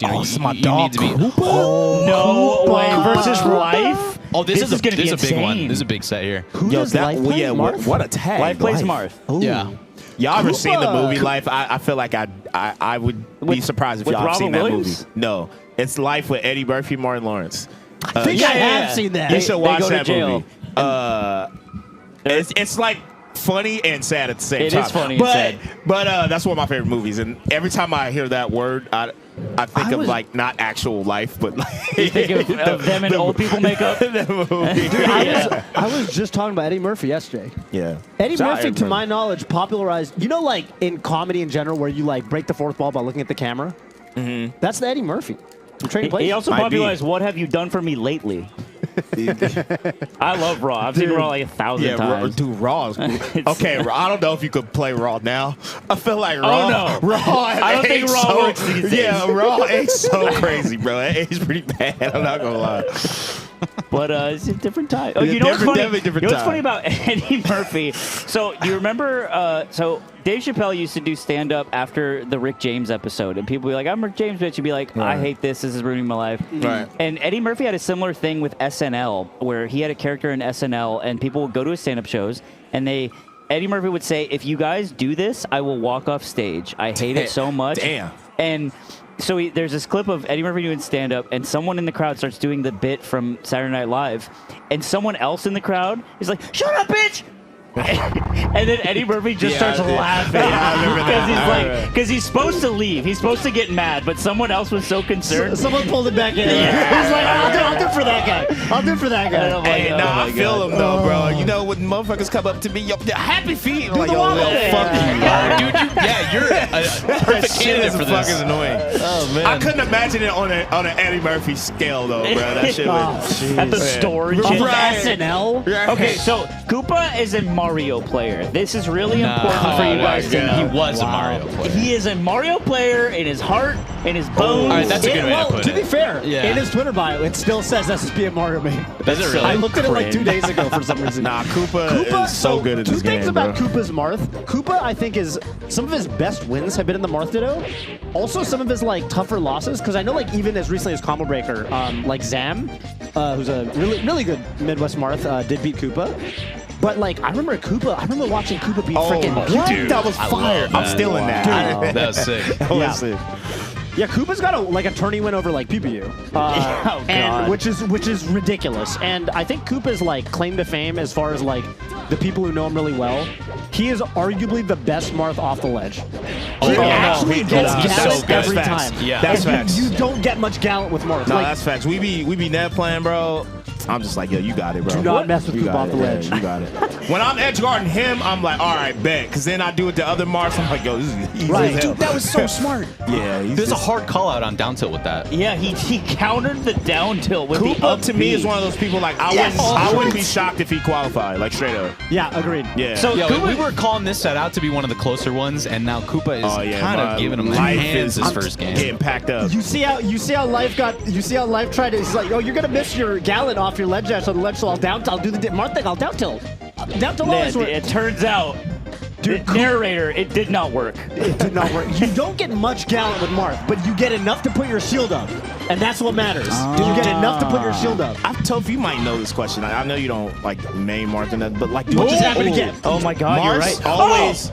You know, it's my dog. No way versus life. Oh, this is going to be a big one. insane. This is a big set here. Who does Life play? Marth? What a tag. Life plays Marth. Ooh. Yeah. Y'all ever seen the movie Life? I feel like I would be surprised if y'all have seen that movie. No. It's Life with Eddie Murphy, Martin Lawrence. I think I have seen that. You should watch that movie. It's like funny and sad at the same time. It is funny and sad. But that's one of my favorite movies. And every time I hear that word, I think of like not actual life, but like you think of them and old people makeup. Dude, I was just talking about Eddie Murphy yesterday. Yeah. Eddie Murphy, to my knowledge, popularized. You know, like in comedy in general, where you like break the fourth wall by looking at the camera. Mm-hmm. That's the Eddie Murphy. He also popularized "What have you done for me lately?" I love Raw. I've seen Raw like 1,000 times. Dude, Raw is cool. Okay, I don't know if you could play Raw now. I feel like Raw. Oh, no. Raw I don't think Raw works these days. Yeah, Raw ain't so crazy, bro. It's pretty bad. I'm not going to lie. But it's a different time. Oh, you know what's funny? You know what's funny about Eddie Murphy? So you remember? So Dave Chappelle used to do stand-up after the Rick James episode, and people would be like, "I'm Rick James," bitch. He'd be like, "I hate this. This is ruining my life." Right. And Eddie Murphy had a similar thing with SNL, where he had a character in SNL, and people would go to his stand-up shows, and Eddie Murphy would say, "If you guys do this, I will walk off stage. I hate it so much." Damn. And so there's this clip of Eddie Murphy doing stand-up, and someone in the crowd starts doing the bit from Saturday Night Live, and someone else in the crowd is like, "Shut up, bitch!" And then Eddie Murphy just starts laughing because he's supposed to leave. He's supposed to get mad, but someone else was so concerned. Someone pulled it back in. He's like, I'll do it for that guy. I'll do it for that guy. Hey, I feel him though, bro. You know when motherfuckers come up to me, yo, happy feet, like, yo, fuck you, Dude, you're a perfect candidate for this. Fucking annoying. Oh man, I couldn't imagine it on an Eddie Murphy scale though, bro. That shit was at the store and shit. SNL. Okay, so Koopa is a Mario player. This is really important for you guys to know. He was a Mario player. He is a Mario player in his heart, in his bones. All right, that's a good way to put it. To be fair, in his Twitter bio, it still says SSBM Mario Man. Does it really? I looked at it like 2 days ago for some reason. Nah, Koopa is so good at this game, Two things about Koopa's Marth. Koopa, I think, is some of his best wins have been in the Marth Ditto. Also, some of his like tougher losses, because I know like even as recently as Combo Breaker, like Zam, who's a really good Midwest Marth, did beat Koopa. But like I remember watching Koopa beat freaking dude, that was fire. I'm still in that. That was sick. That was sick. Yeah, Koopa's got a tourney win over like PPU, and which is ridiculous. And I think Koopa's like claim to fame as far as like the people who know him really well. He is arguably the best Marth off the ledge. He actually gets gallant every time. Yeah, that's facts. You don't get much gallant with Marth. No, that's facts. We be net playing, bro. I'm just like, yo, you got it, bro. Do not mess with Koopa off the ledge. You got it. When I'm edge guarding him, I'm like, all right, bet. Because then I do it to other Marths. I'm like, yo, this is easy as hell. Dude, that was so smart. Yeah. There's a hard call out on down tilt with that. Yeah, he countered the down tilt with Koopa, the up to me, is one of those people, like, I wouldn't be shocked if he qualified, like, straight up. Yeah, agreed. Yeah. So we were calling this set out to be one of the closer ones, and now Koopa is kind of giving him the hands his first game. Getting packed up. You see how life tried to. He's like, oh, you're gonna miss your gallant off your ledge dash on the ledge, so I'll do the Marth thing. I'll down tilt. Down tilt always works. It turns out, dude, narrator, it did not work. It did not work. You don't get much gallant with Marth, but you get enough to put your shield up, and that's what matters. You get enough to put your shield up. Toph, you might know this question. I know you don't like main Marth and that, but like, what just happened again? Oh my God, you're right.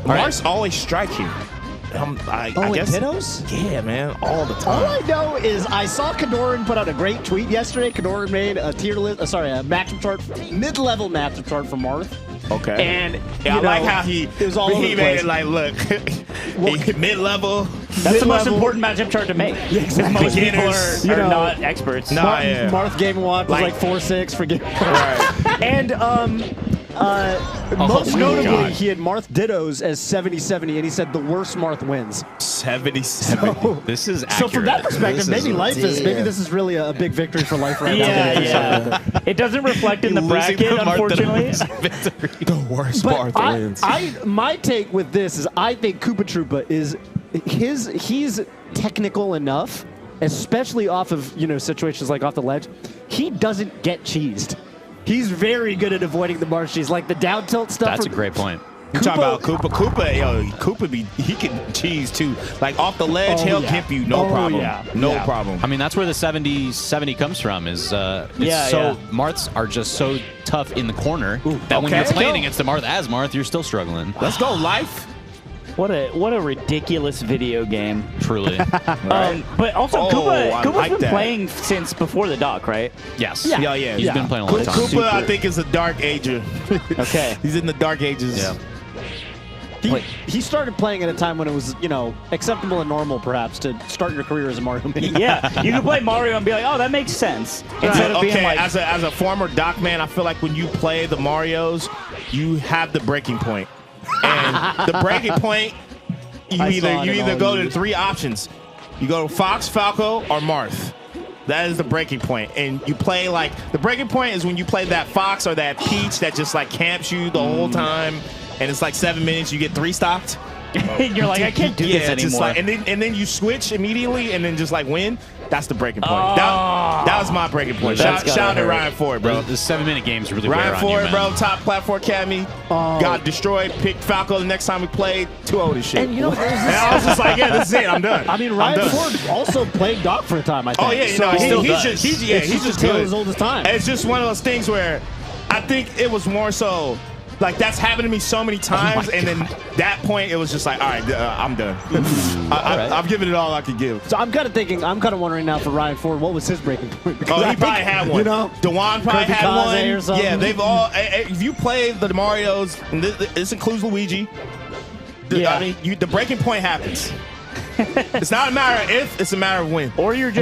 Marth's always strike you. I guess Dittos? Yeah, man, all the time. All I know is I saw Kadoran put out a great tweet yesterday. Kadoran made a tier list, a matchup chart, mid-level matchup chart for Marth. Okay. And I like how he made it like, look, mid-level. That's the most important matchup chart to make. Yeah, exactly. Most people are not experts. Marth game 1 was like 4-6 for game 1. Right. And most notably, he had Marth Dittos as 70-70, and he said the worst Marth wins. 70-70. So, this is accurate. So from that perspective, maybe this is really a big victory for life right now. Yeah. It doesn't reflect in the bracket, unfortunately. The worst Marth wins. My take with this is I think KoopaTroopa is he's technical enough, especially off of situations like off the ledge. He doesn't get cheesed. He's very good at avoiding the Marth cheese, like the down tilt stuff. That's a great point. You talking about Koopa? Koopa, he can cheese too. Like off the ledge, he'll gimp you, no problem. No problem. I mean, that's where the 70 comes from. Is Marths are just so tough in the corner that when you're playing against the Marth as Marth, you're still struggling. Let's go, life. What a ridiculous video game. Truly. But also, Koopa's been playing since before the dock, right? Yes. Yeah. He's been playing a long time. Koopa, I think, is a dark ager. Okay. He's in the dark ages. Yeah. He started playing at a time when it was, acceptable and normal, perhaps, to start your career as a Mario man. Yeah, you can play Mario and be like, oh, that makes sense. Instead of being like, as a former dock man, I feel like when you play the Marios, you have the breaking point. And the breaking point, you either go to 3 options. You go to Fox, Falco, or Marth. That is the breaking point. And you play the breaking point is when you play that Fox or that Peach that just camps you the whole time. And it's 7 minutes, you get 3 stocked. And you're like, I can't do this anymore. And then you switch immediately and then just win. That's the breaking point. That was my breaking point. Shout out to Ryan Ford, bro. The 7-minute game's really Ryan rare Ford, on you, bro, top platform academy. Got destroyed. Picked Falco the next time we played. 2-0 this shit. And I was just like, this is it. I'm done. I mean, Ryan Ford also played Doc for a time, I think. Oh, yeah. He's just good. As old as time. It's just one of those things where I think it was more so that's happened to me so many times, and then that point it was just all right, I'm done. I've given it all I could give. So I'm kind of wondering now for Ryan Ford, what was his breaking point? He probably had one. Dewan probably had one. Or something. Yeah, they've all. If you play the Marios, and this includes Luigi. I mean, the breaking point happens. It's not a matter of if, it's a matter of when. Or you're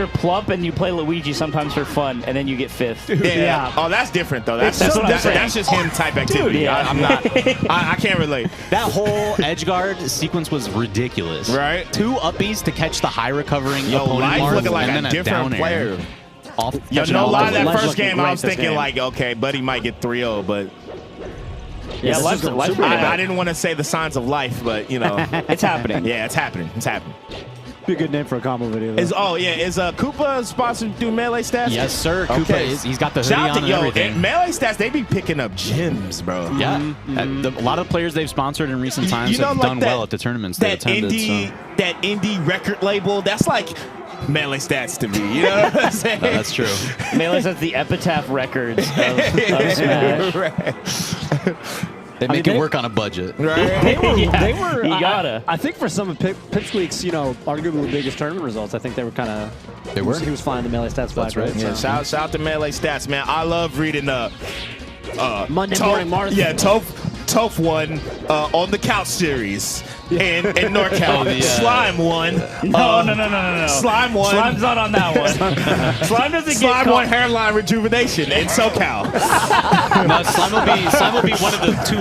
plump and you play Luigi sometimes for fun, and then you get 5th. Yeah. Oh, that's different though. That's just him type activity. Dude, I'm not. I can't relate. That whole edge guard sequence was ridiculous. Right. 2 uppies to catch the high recovering opponent. Life looking like and a then different player. No lie, that first game I was thinking okay, Buddy might get 3-0, but. Yeah, life's I didn't want to say the signs of life, but it's happening. Yeah, it's happening. It's happening. Be a good name for a combo video. Is Koopa sponsored through Melee Stats? Yes, sir. Koopa he's got the hoodie on and everything. Melee Stats, they be picking up gems, bro. Yeah, a lot of players they've sponsored in recent times have done well at the tournaments they attended. That indie record label, that's Melee Stats to me, you know what I'm saying? No, that's true. Melee Stats, the Epitaph Records of Smash. Right. They make it work on a budget. Right. They were. You gotta. I think for some of Pipsqueak's, arguably the biggest tournament results, I think they were kind of. They were. He was flying the Melee Stats flag. That's right. Yeah. Shout out to Melee Stats, man. I love reading Monday Morning Marth. Yeah, Toph won on the couch series in NorCal. Slime won. No. Slime won. Slime's not on that one. Slime doesn't Slime won hairline rejuvenation in SoCal. No, Slime will be one of the 2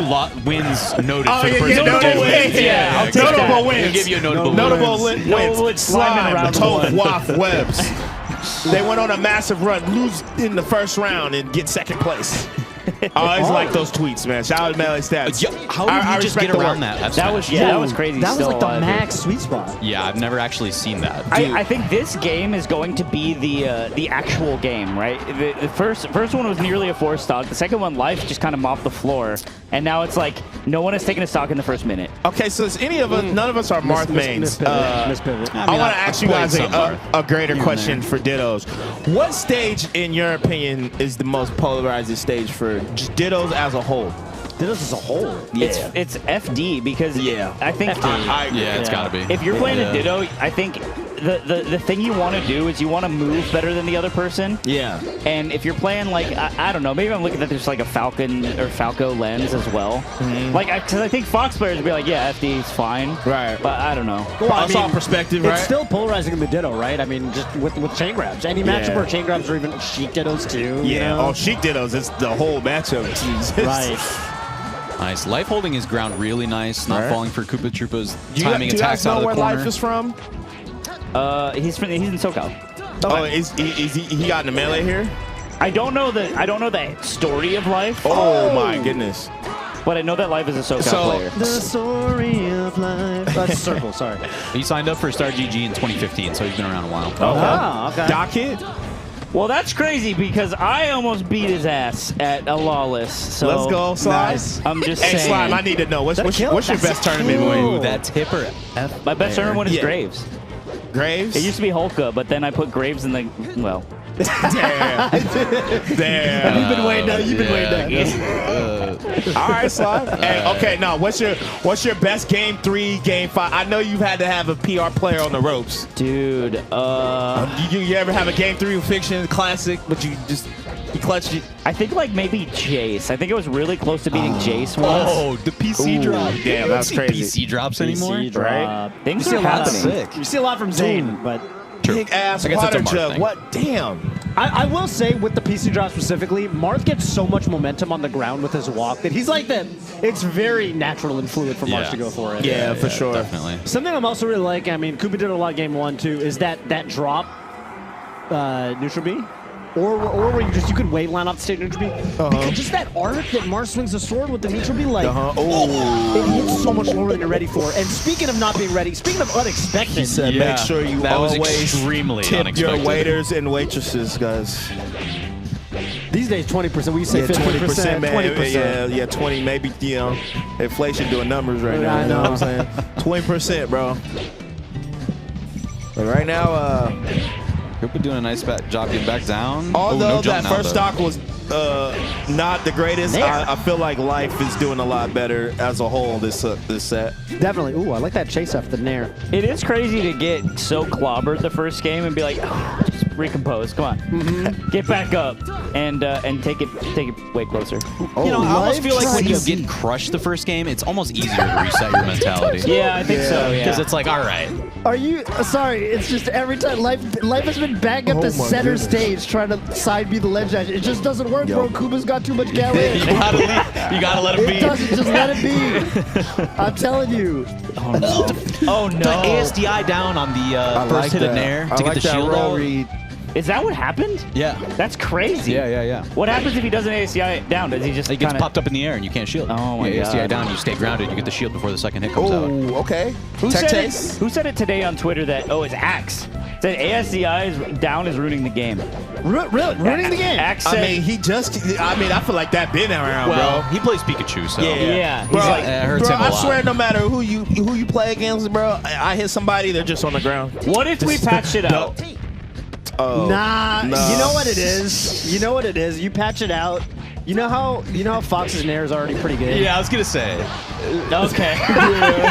wins noted for the person. Notable wins. Yeah, notable wins. We'll give you a notable win. Wins. Slime, Toph, Waff, Webs. They went on a massive run, lose in the first round, and get 2nd place. I always like those tweets, man. Shout out to Melee Stats. How did you just get around that? That was crazy. That was like the max sweet spot. Yeah, I've never actually seen that. I think this game is going to be the actual game, right? The first one was nearly a 4-stock. The second one, Life just kind of mopped the floor, and now it's no one has taken a stock in the first minute. Okay, so none of us are Marth mains. I want to ask you guys a greater question for Dittos. What stage, in your opinion, is the most polarizing stage for just Dittos as a whole? Dittos as a whole? Yeah. It's FD because I think it's got to be. If you're playing a Ditto, I think the thing you want to do is you want to move better than the other person. Yeah. And if you're playing I don't know, maybe I'm looking at this like a Falcon or Falco lens as well. Because I think Fox players would be like, yeah, FD is fine. Right. But I don't know. Well, it's all perspective, right? It's still polarizing in the Ditto, right? I mean, just with chain grabs. Any matchup where chain grabs or even Sheik Dittos too. Yeah. Oh, Sheik Dittos. It's the whole matchup. Right. Nice. Life holding his ground really nice. Not falling for KoopaTroopa's timing attacks out of the corner. Do you guys know where Life is from? He's in SoCal. Oh, is he got in the melee here? I don't know the story of Life. Oh my goodness. But I know that Life is a SoCal player. The story of life. That's Circle, sorry. He signed up for Star GG in 2015, so he's been around a while. Okay. Okay. Docket? Well, that's crazy because I almost beat his ass at a lawless. So Let's go, Slime. Nice. I'm just Hey, saying. Slime, I need to know. What's your best tournament win? Ooh, that tipper. My best tournament win is Yeah. Graves. Graves? It used to be Holka, but then I put Graves in the, well. Damn. Damn. You've been waiting up. You've been waiting up. All right, Slime. Hey, okay, now what's your best game 3, game 5? I know you've had to have a PR player on the ropes. Dude, You ever have a game 3 with Fiction Classic, but you clutched it? I think like maybe Jace. I think it was really close to beating Jace once. Oh, the PC drop. damn, You don't that's see crazy. PC drops anymore. PC drop. Things You see are a lot of- happening. Sick. You see a lot from Zane, but Big ass I guess it's a water Marth jug. thing. What? Damn. I will say with the PC drop specifically, Marth gets so much momentum on the ground with his walk that he's like that. It's very natural and fluid for Marth Yeah. to go for it. Yeah, for sure. Definitely. Something I'm also really like, I mean, Koopa did a lot game 1 too, is that drop neutral B. Or where you could wave line off the stage neutral B. Because just that arc that Marth swings the sword with the neutral B, like, it hits so much lower than you're ready for. And speaking of not being ready, speaking of unexpected, He said, Yeah, make sure you that was always extremely tip unexpected. your waiters and waitresses, guys. these days 20%, we say 50%, man. 20%. Yeah, 20, maybe, inflation doing numbers right now. I You know know. what I'm saying? 20%, bro. But right now, Koopa doing a nice job getting back down. although no jump that now, first though. stock was not the greatest, I feel like Life is doing a lot better as a whole this set. Definitely. Ooh, I like that chase after the nair. It is crazy to get so clobbered the first game and be like, oh, just recompose. Come on, get back up and take it way closer. You know, I almost Life feel like when you crazy. get crushed the first game, it's almost easier to reset your mentality. Yeah, I think so. Yeah, Because it's like, all right, Are you sorry? It's just every time life has been back up Oh to my center goodness. stage trying to side B the ledge dash. It just doesn't work, bro. Kuba's got too much gal you in. gotta let it It be. doesn't. Just let it be. I'm telling you. oh no, oh The no. ASDI down on the first hit of Nair to get the shield out. Is that what happened? Yeah. That's crazy. Yeah. What happens if he does an ASCI down? Does he just It gets kinda, popped up in the air and you can't shield. Oh my yeah, ASDI God. down, you stay grounded, you get the shield before the second hit comes out. Oh, okay. Who Tech said chase. it? Who said it today on Twitter that it's Axe said ASCI is down is ruining the game. Really, ruining the game. Axe I said, mean, I feel like that been around, Well, bro. he plays Pikachu, so. yeah. Bro, He's like, it hurts bro, him a I lot. swear, no matter who you play against, bro, I hit somebody, they're just on the ground. what if we patched it out? Oh, Nah, no. you know what it is. You know what it is. You patch it out. You know how Fox's nair is already pretty good. Yeah, I was gonna say. Okay.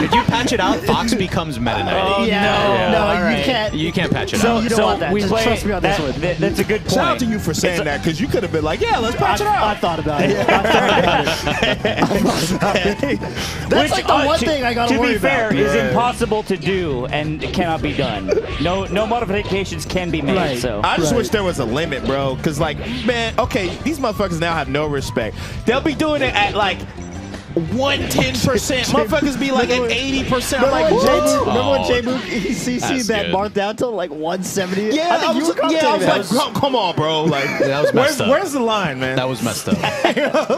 If you patch it out, Fox becomes Meta Knight. Oh, yeah, no, all you right. can't. You can't patch it So, out. you don't so want that. we Just play. trust me on this that- one. That's a good point. Shout out to you for saying that, because you could have been like, yeah, let's patch it I out. thought about it. That's like the one thing I gotta to worry be fair, about. is Yeah. impossible to do and cannot be done. No modifications can be made. Right. So I just Right. wish there was a limit, bro. Because, like, man, okay, these motherfuckers now have no respect. They'll be doing it at, like, 110%. Motherfuckers be, like, at 80%. I'm like, what? Remember when Oh, J-Book, he CC'd that's that good. Down to like 170? Yeah, I was like, come on, bro. Like, That was messed up. where's the line, man? That was messed up.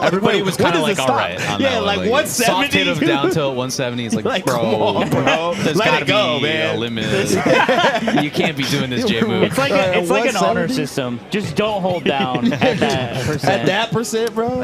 Everybody was kind of like, all right. On Yeah, that like one. 170. Soft hit of down to 170. It's like, Like, bro, come on, bro. there's Let got it to go, be man. a limit. You can't be doing this J move. it's like an honor 170? system. Just don't hold down at that percent. At that percent, bro.